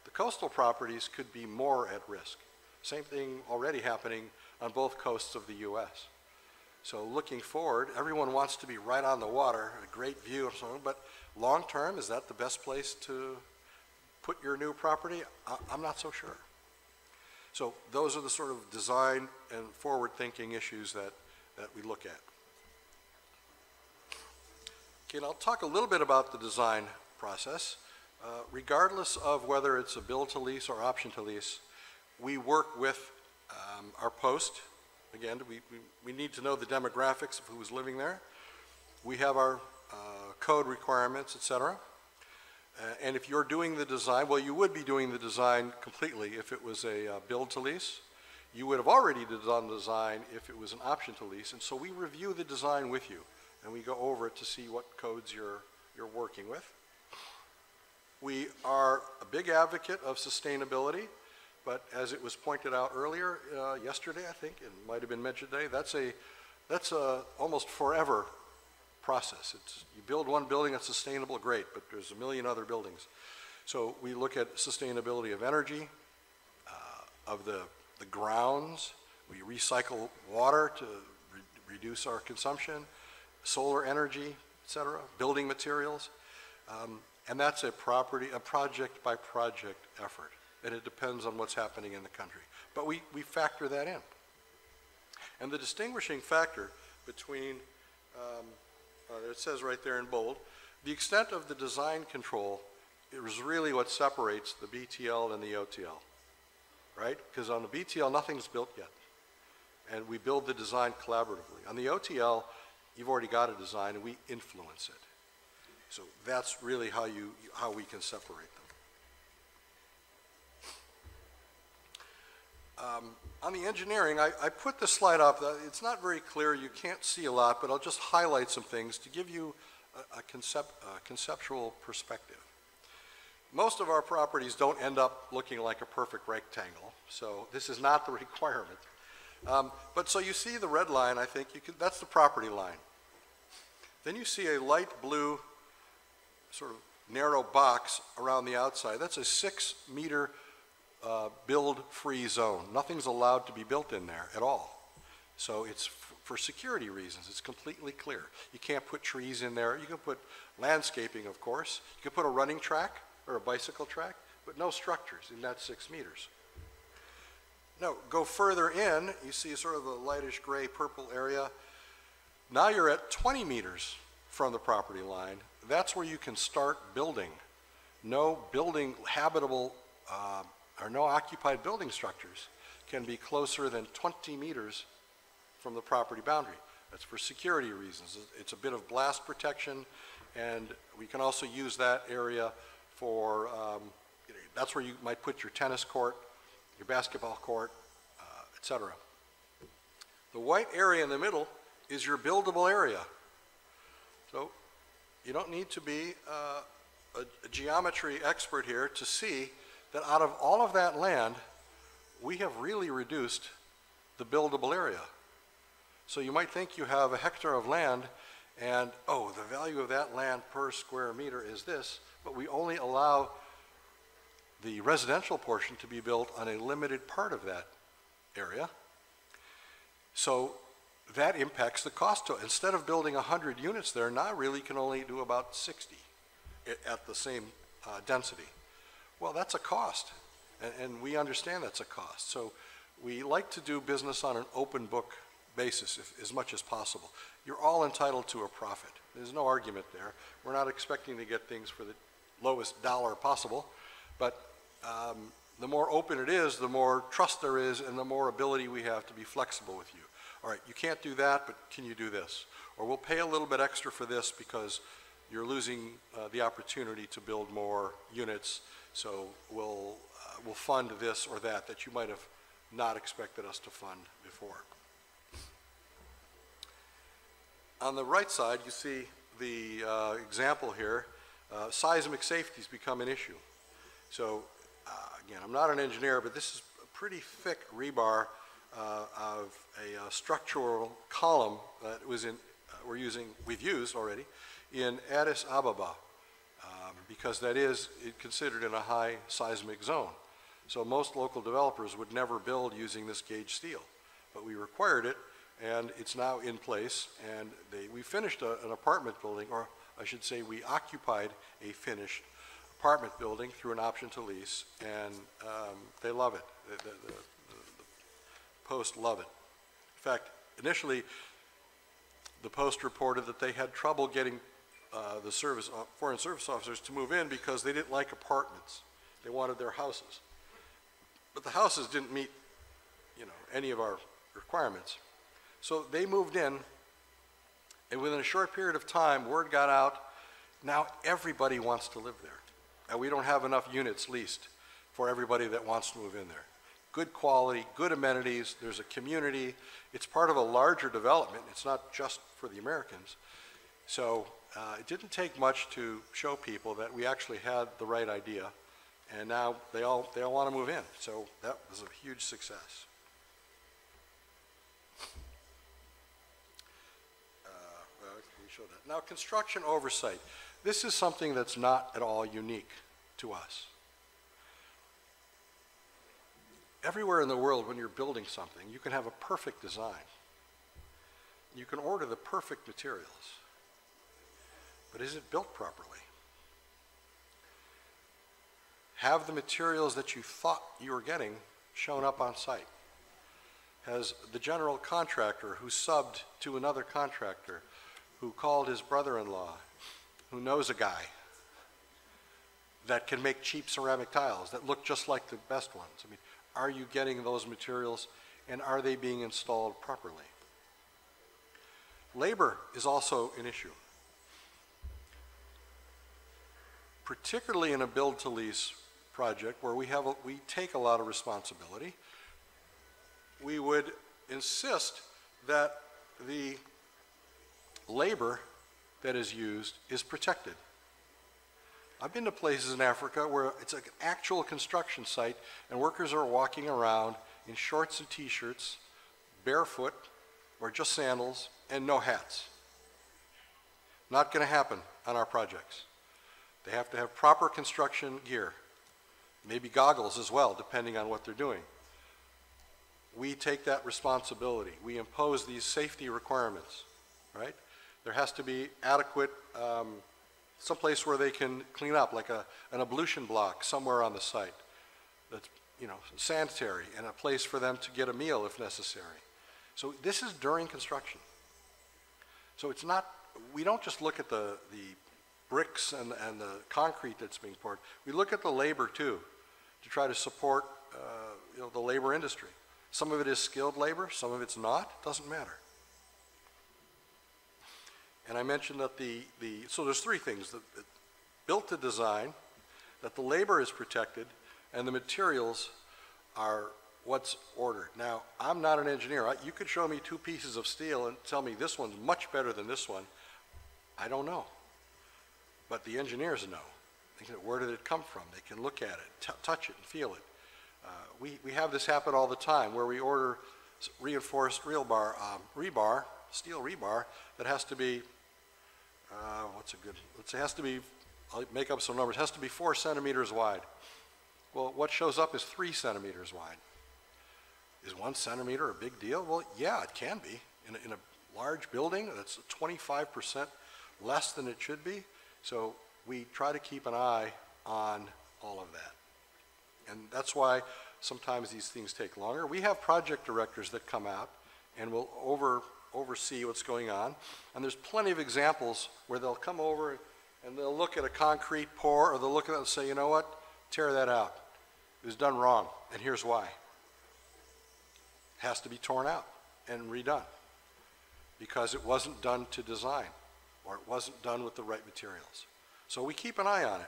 the coastal properties could be more at risk. Same thing already happening on both coasts of the US. So looking forward, everyone wants to be right on the water, a great view and so on, but long term, is that the best place to put your new property? I'm not so sure. So those are the sort of design and forward-thinking issues that we look at. Okay, and I'll talk a little bit about the design process. Regardless of whether it's a build to lease or option to lease, we work with our post. Again, we need to know the demographics of who's living there. We have our code requirements, etc. And if you're doing the design, well, you would be doing the design completely if it was a build to lease. You would have already done the design if it was an option to lease. And so we review the design with you, and we go over it to see what codes you're working with. We are a big advocate of sustainability, but as it was pointed out earlier, yesterday I think, it might have been mentioned today, that's a almost forever process. You build one building that's sustainable, great, but there's a million other buildings. So we look at sustainability of energy, of the grounds. We recycle water to reduce our consumption, solar energy, etc., building materials. And that's a project by project effort, and it depends on what's happening in the country. But we factor that in. And the distinguishing factor between, it says right there in bold, the extent of the design control is really what separates the BTL and the OTL, right? Because on the BTL, nothing's built yet, and we build the design collaboratively. On the OTL, you've already got a design, and we influence it. So that's really how we can separate them. On the engineering, I put this slide up. It's not very clear. You can't see a lot, but I'll just highlight some things to give you a conceptual perspective. Most of our properties don't end up looking like a perfect rectangle, so this is not the requirement. But so you see the red line, I think, that's the property line. Then you see a light blue sort of narrow box around the outside. That's a 6-meter build-free zone. Nothing's allowed to be built in there at all. So it's for security reasons. It's completely clear. You can't put trees in there. You can put landscaping, of course. You can put a running track or a bicycle track, but no structures in that 6 meters. Now, go further in, you see sort of the lightish gray purple area. Now you're at 20 meters from the property line. That's where you can start building. no building habitable or no occupied building structures can be closer than 20 meters from the property boundary. That's for security reasons. It's a bit of blast protection, and we can also use that area for, that's where you might put your tennis court, your basketball court, etc. The white area in the middle is your buildable area. So you don't need to be a geometry expert here to see that out of all of that land, we have really reduced the buildable area. So you might think you have a hectare of land and, oh, the value of that land per square meter is this, but we only allow the residential portion to be built on a limited part of that area. So that impacts the cost. Instead of building 100 units there, now really can only do about 60 at the same density. Well, that's a cost, and we understand that's a cost. So we like to do business on an open book basis as much as possible. You're all entitled to a profit. There's no argument there. We're not expecting to get things for the lowest dollar possible, but the more open it is, the more trust there is, and the more ability we have to be flexible with you. All right, you can't do that, but can you do this? Or we'll pay a little bit extra for this because you're losing the opportunity to build more units, so we'll fund this or that you might have not expected us to fund before. On the right side, you see the example here. Seismic safety's become an issue. So again, I'm not an engineer, but this is a pretty thick rebar of a structural column that was in we've used already in Addis Ababa because that is considered in a high seismic zone. So most local developers would never build using this gauge steel, but we required it, and it's now in place. And we finished an apartment building, or I should say we occupied a finished apartment building through an option to lease, and they love it. The Post love it. In fact, initially, the Post reported that they had trouble getting the foreign service officers to move in because they didn't like apartments. They wanted their houses. But the houses didn't meet, any of our requirements. So they moved in, and within a short period of time, word got out, now everybody wants to live there. And we don't have enough units leased for everybody that wants to move in there. Good quality, good amenities, there's a community. It's part of a larger development. It's not just for the Americans. So it didn't take much to show people that we actually had the right idea, and now they all want to move in. So that was a huge success. We show that. Now, construction oversight. This is something that's not at all unique to us. Everywhere in the world, when you're building something, you can have a perfect design. You can order the perfect materials. But is it built properly? Have the materials that you thought you were getting shown up on site? Has the general contractor who subbed to another contractor, who called his brother-in-law, who knows a guy that can make cheap ceramic tiles that look just like the best ones? I mean, are you getting those materials, and are they being installed properly? Labor is also an issue. Particularly in a build-to-lease project where we take a lot of responsibility, we would insist that the labor that is used is protected. I've been to places in Africa where it's an actual construction site and workers are walking around in shorts and t-shirts, barefoot, or just sandals, and no hats. Not going to happen on our projects. They have to have proper construction gear, maybe goggles as well, depending on what they're doing. We take that responsibility. We impose these safety requirements, right? There has to be adequate, someplace where they can clean up, like an ablution block somewhere on the site that's, sanitary, and a place for them to get a meal if necessary. So this is during construction. So it's not, we don't just look at the bricks and the concrete that's being poured. We look at the labor too, to try to support the labor industry. Some of it is skilled labor, some of it's not, doesn't matter. And I mentioned that so there's three things: that built to design, that the labor is protected, and the materials are what's ordered. Now, I'm not an engineer. You could show me two pieces of steel and tell me this one's much better than this one. I don't know. But the engineers know. They can, where did it come from? They can look at it, touch it, and feel it. We have this happen all the time, where we order reinforced rebar, steel rebar, that has to be, let's say it has to be, I'll make up some numbers, it has to be 4 centimeters wide. Well, what shows up is 3 centimeters wide. Is 1 centimeter a big deal? Well, yeah, it can be. In a large building, that's 25% less than it should be. So we try to keep an eye on all of that. And that's why sometimes these things take longer. We have project directors that come out and will oversee what's going on. And there's plenty of examples where they'll come over and they'll look at a concrete pour, or they'll look at it and say, you know what, tear that out. It was done wrong, and here's why. It has to be torn out and redone because it wasn't done to design, or it wasn't done with the right materials. So we keep an eye on it.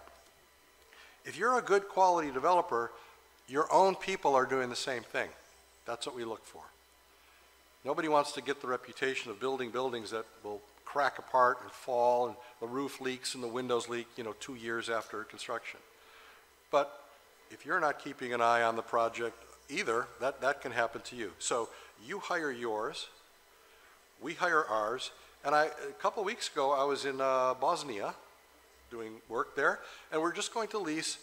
If you're a good quality developer, your own people are doing the same thing. That's what we look for. Nobody wants to get the reputation of building buildings that will crack apart and fall, and the roof leaks and the windows leak, 2 years after construction. But if you're not keeping an eye on the project either, that can happen to you. So you hire yours, we hire ours, and a couple of weeks ago I was in Bosnia doing work there, and we're just going to lease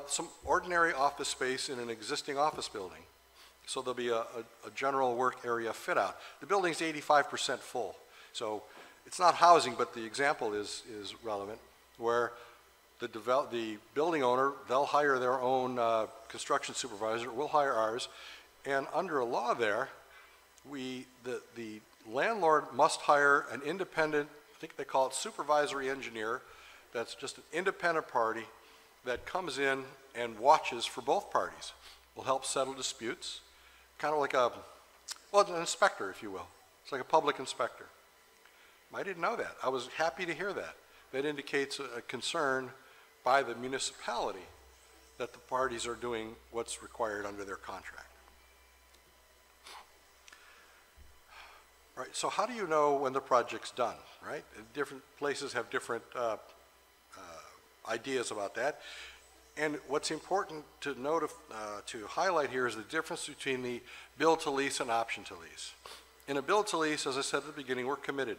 some ordinary office space in an existing office building. So there'll be a general work area fit out. The building's 85% full, so it's not housing, but the example is relevant, where the building owner, they'll hire their own construction supervisor, we'll hire ours, and under a law there, the landlord must hire an independent, I think they call it supervisory engineer, that's just an independent party that comes in and watches for both parties. Will help settle disputes, kind of like an inspector, if you will. It's like a public inspector. I didn't know that. I was happy to hear that. That indicates a concern by the municipality that the parties are doing what's required under their contract. All right, so how do you know when the project's done, right? Different places have different ideas about that. And what's important to note, to highlight here is the difference between the build to lease and option to lease. In a build to lease, as I said at the beginning, we're committed.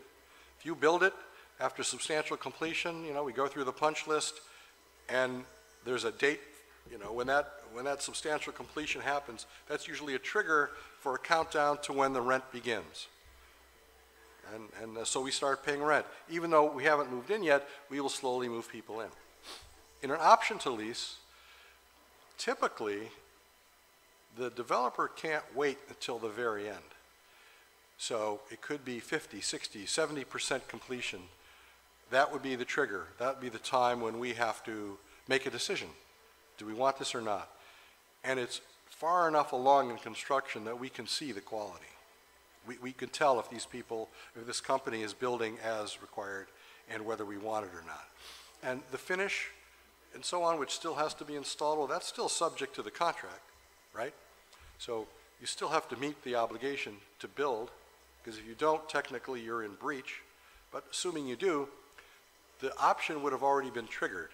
If you build it after substantial completion, we go through the punch list, and there's a date, when that substantial completion happens, that's usually a trigger for a countdown to when the rent begins. And so we start paying rent. Even though we haven't moved in yet, we will slowly move people in. In an option to lease, typically, the developer can't wait until the very end. So it could be 50, 60, 70% completion. That would be the trigger. That would be the time when we have to make a decision. Do we want this or not? And it's far enough along in construction that we can see the quality. We can tell if if this company is building as required and whether we want it or not. And the finish and so on, which still has to be installed, well, that's still subject to the contract, right? So you still have to meet the obligation to build, because if you don't, technically you're in breach. But assuming you do, the option would have already been triggered.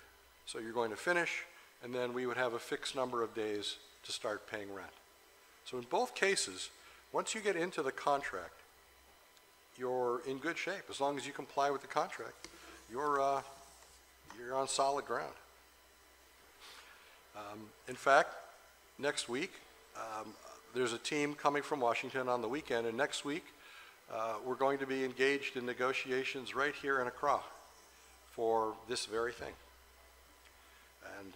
So you're going to finish, and then we would have a fixed number of days to start paying rent. So in both cases, once you get into the contract, you're in good shape. As long as you comply with the contract, you're on solid ground. In fact, next week, there's a team coming from Washington on the weekend, and next week, we're going to be engaged in negotiations right here in Accra for this very thing. And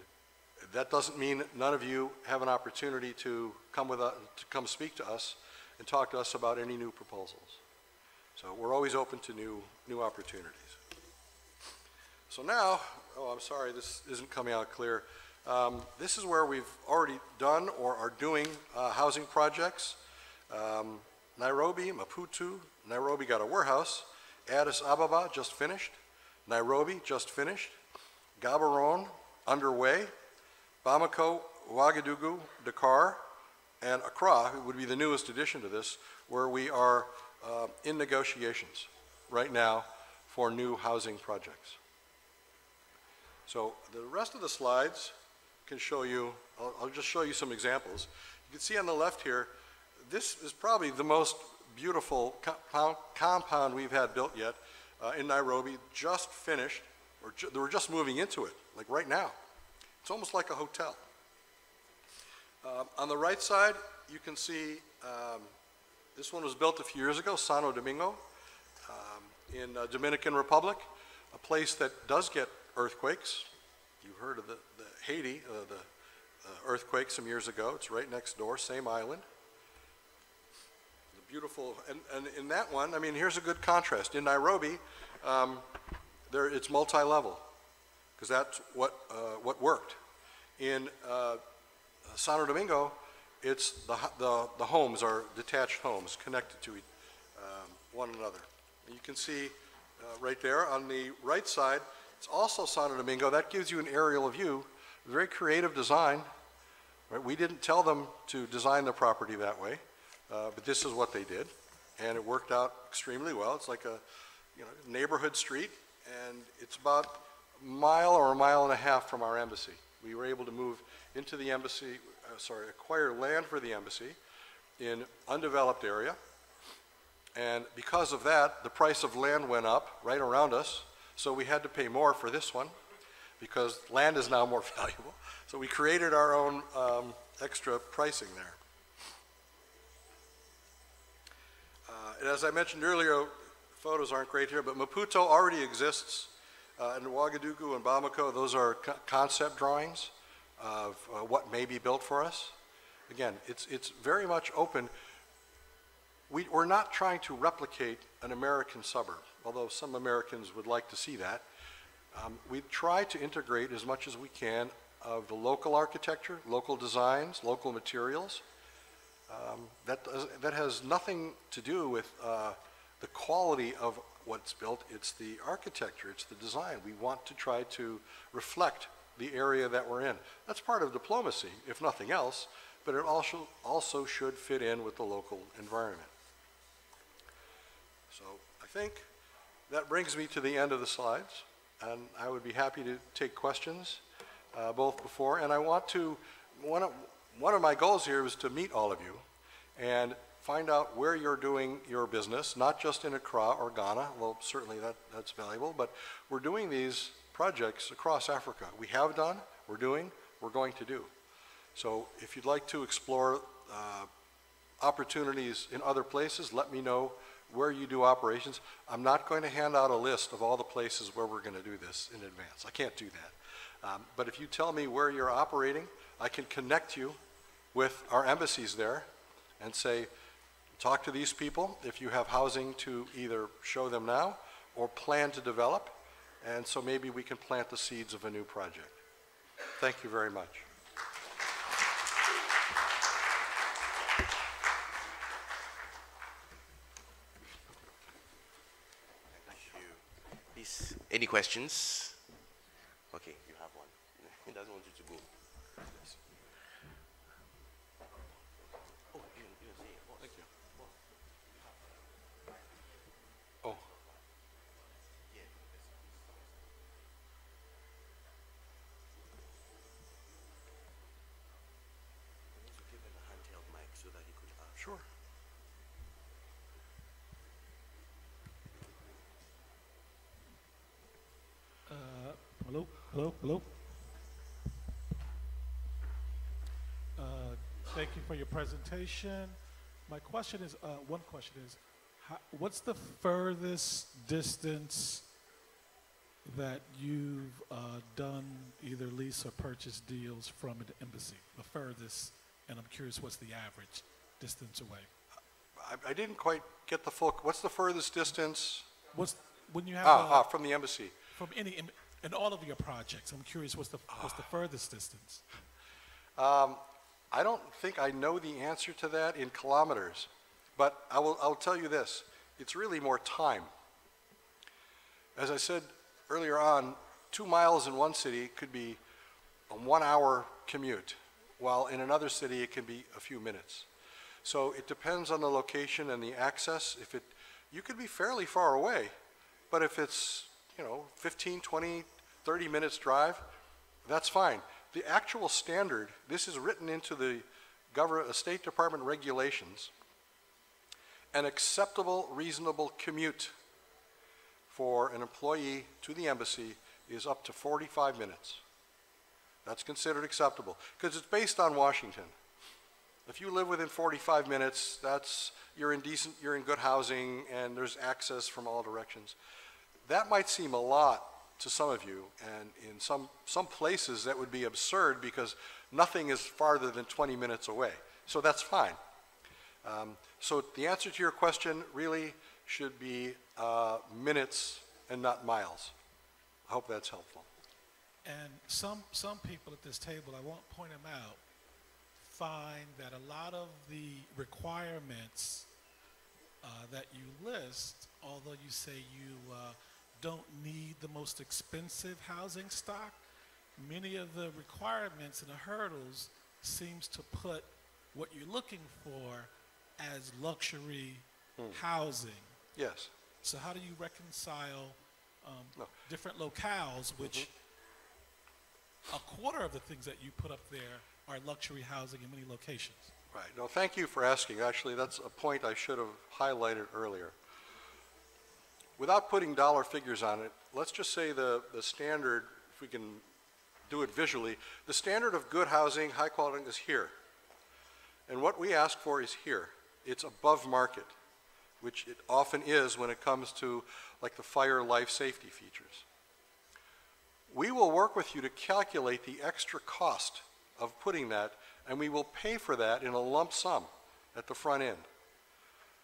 that doesn't mean none of you have an opportunity to come speak to us and talk to us about any new proposals. So we're always open to new opportunities. So now, oh, I'm sorry, this isn't coming out clear. This is where we've already done or are doing housing projects. Nairobi, Maputo, Nairobi got a warehouse. Addis Ababa just finished. Nairobi just finished. Gaborone underway. Bamako, Ouagadougou, Dakar, and Accra would be the newest addition to this, where we are in negotiations right now for new housing projects. So the rest of the slides can show you, I'll just show you some examples. You can see on the left here, this is probably the most beautiful compound we've had built yet in Nairobi, just finished, or we're just moving into it, like right now. It's almost like a hotel. On the right side, you can see this one was built a few years ago, Santo Domingo, in Dominican Republic, a place that does get earthquakes. You heard of the Haiti, the earthquake some years ago. It's right next door, same island. The beautiful, and in that one, I mean, here's a good contrast. In Nairobi, it's multi-level, because that's what worked. In Santo Domingo, it's the homes are detached homes connected to one another. You can see right there on the right side, it's also Santo Domingo. That gives you an aerial view. Very creative design. Right? We didn't tell them to design the property that way, but this is what they did, and it worked out extremely well. It's like a neighborhood street, and it's about a mile or a mile and a half from our embassy. We were able to move into the embassy, acquire land for the embassy in undeveloped area, and because of that, the price of land went up right around us. So we had to pay more for this one because land is now more valuable. So we created our own extra pricing there. And as I mentioned earlier, photos aren't great here, but Maputo already exists. In Ouagadougou and Bamako, those are concept drawings of what may be built for us. Again, it's very much open. We're not trying to replicate an American suburb, although some Americans would like to see that. We try to integrate as much as we can of the local architecture, local designs, local materials. That has nothing to do with the quality of what's built. It's the architecture, it's the design. We want to try to reflect the area that we're in. That's part of diplomacy, if nothing else, but it also should fit in with the local environment. So I think that brings me to the end of the slides, and I would be happy to take questions both before, and I want to, one of my goals here is to meet all of you and find out where you're doing your business, not just in Accra or Ghana, well certainly that's valuable, but we're doing these projects across Africa. We have done, we're doing, we're going to do. So if you'd like to explore opportunities in other places, let me know where you do operations. I'm not going to hand out a list of all the places where we're going to do this in advance. I can't do that. But if you tell me where you're operating, I can connect you with our embassies there and say, talk to these people if you have housing to either show them now or plan to develop. And so maybe we can plant the seeds of a new project. Thank you very much. Any questions? Okay, you have one. He doesn't want you to go. Yes. Oh, you say it. Oh, thank you. Oh. Yeah. I want to give him a handheld mic so that he could ask. Sure. Hello. Thank you for your presentation. My question is, one question is, what's the furthest distance that you've done either lease or purchase deals from an embassy? The furthest, and I'm curious, what's the average distance away? I didn't quite get the full, what's the furthest distance? When you have from the embassy. From any In all of your projects, I'm curious, what's the furthest distance? I don't think I know the answer to that in kilometers, but I'll tell you this. It's really more time. As I said earlier on, 2 miles in one city could be a 1-hour commute, while in another city it can be a few minutes. So it depends on the location and the access. You could be fairly far away, but if it's, 15, 20, 30 minutes drive, that's fine. The actual standard, this is written into the State Department regulations, an acceptable, reasonable commute for an employee to the embassy is up to 45 minutes. That's considered acceptable, because it's based on Washington. If you live within 45 minutes, you're in good housing, and there's access from all directions. That might seem a lot to some of you, and in some places that would be absurd because nothing is farther than 20 minutes away. So that's fine. So the answer to your question really should be minutes and not miles. I hope that's helpful. And some people at this table, I won't point them out, find that a lot of the requirements that you list, although you say you don't need the most expensive housing stock, many of the requirements and the hurdles seems to put what you're looking for as luxury housing. Yes. So how do you reconcile different locales, which a quarter of the things that you put up there are luxury housing in many locations? Right. No, thank you for asking. Actually, that's a point I should have highlighted earlier. Without putting dollar figures on it, let's just say the standard, if we can do it visually, the standard of good housing, high quality, is here. And what we ask for is here. It's above market, which it often is when it comes to like the fire life safety features. We will work with you to calculate the extra cost of putting that, and we will pay for that in a lump sum at the front end.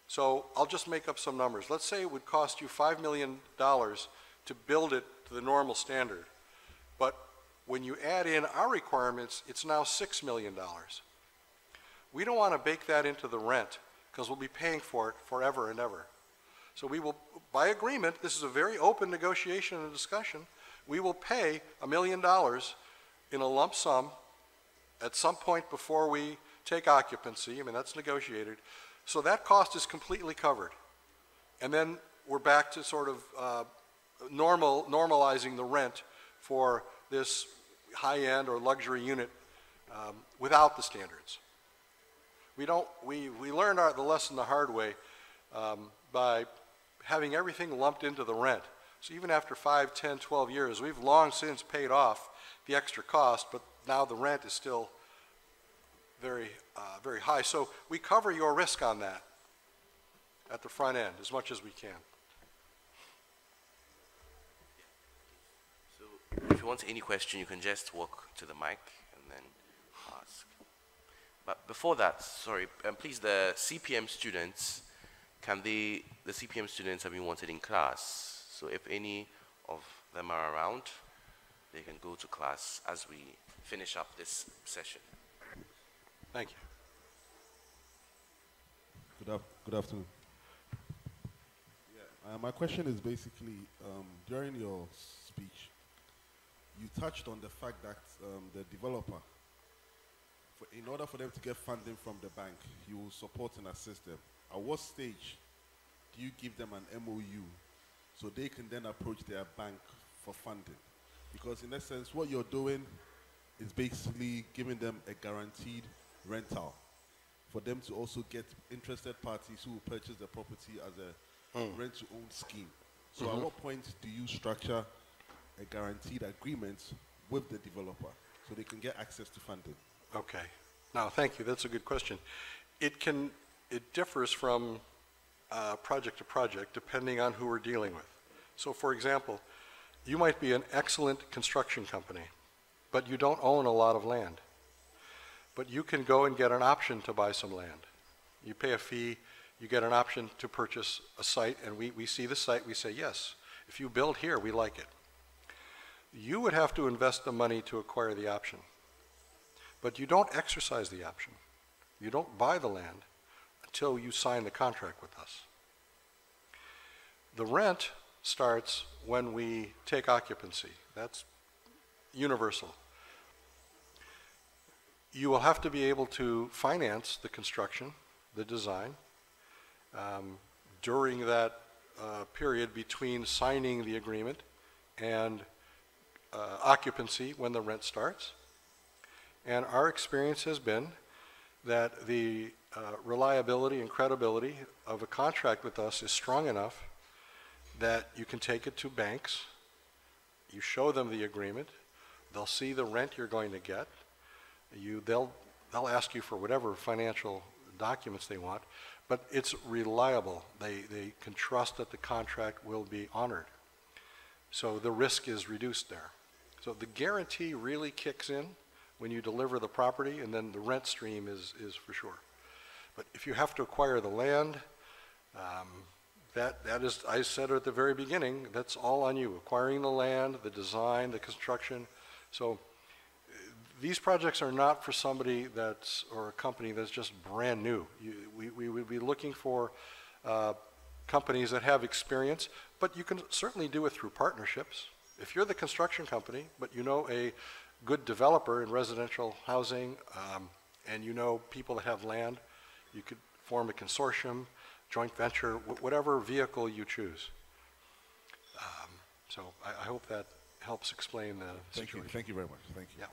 So I'll just make up some numbers. Let's say it would cost you $5 million to build it to the normal standard. But when you add in our requirements, it's now $6 million. We don't want to bake that into the rent because we'll be paying for it forever and ever. So we will, by agreement, this is a very open negotiation and discussion, we will pay $1 million in a lump sum at some point before we take occupancy. I mean, that's negotiated. So that cost is completely covered. And then we're back to sort of normalizing the rent for this high-end or luxury unit without the standards. We learned the lesson the hard way by having everything lumped into the rent. So even after 5, 10, 12 years, we've long since paid off the extra cost, but now the rent is still very high. So we cover your risk on that at the front end as much as we can. So if you want any question, you can just walk to the mic and then ask. But before that, sorry, please, the CPM students, the CPM students have been wanted in class. So if any of them are around, they can go to class as we finish up this session. Thank you. Good afternoon. Yeah, my question is basically, during your speech, you touched on the fact that the developer, in order for them to get funding from the bank, you will support and assist them. At what stage do you give them an MOU so they can then approach their bank for funding? Because in essence, what you're doing is basically giving them a guaranteed rental for them to also get interested parties who will purchase the property as a rent-to-own scheme. So at what point do you structure a guaranteed agreement with the developer so they can get access to funding? Okay. Now, thank you. That's a good question. It differs from project to project depending on who we're dealing with. So, for example, you might be an excellent construction company, but you don't own a lot of land. But you can go and get an option to buy some land. You pay a fee, you get an option to purchase a site, and we see the site, we say, yes, if you build here, we like it. You would have to invest the money to acquire the option. But you don't exercise the option. You don't buy the land until you sign the contract with us. The rent starts when we take occupancy. That's universal. You will have to be able to finance the construction, the design, during that period between signing the agreement and occupancy when the rent starts. And our experience has been that the reliability and credibility of a contract with us is strong enough that you can take it to banks, you show them the agreement, they'll see the rent you're going to get, they'll ask you for whatever financial documents they want, but it's reliable. They can trust that the contract will be honored. So the risk is reduced there. So the guarantee really kicks in when you deliver the property, and then the rent stream is for sure. But if you have to acquire the land, that is, I said at the very beginning, that's all on you. Acquiring the land, the design, the construction. So these projects are not for somebody that's, or a company that's just brand new. We would be looking for companies that have experience, but you can certainly do it through partnerships. If you're the construction company, but you know a good developer in residential housing, and you know people that have land, you could form a consortium, joint venture, whatever vehicle you choose. So I hope that helps explain the situation. Thank you very much. Thank you. Yeah.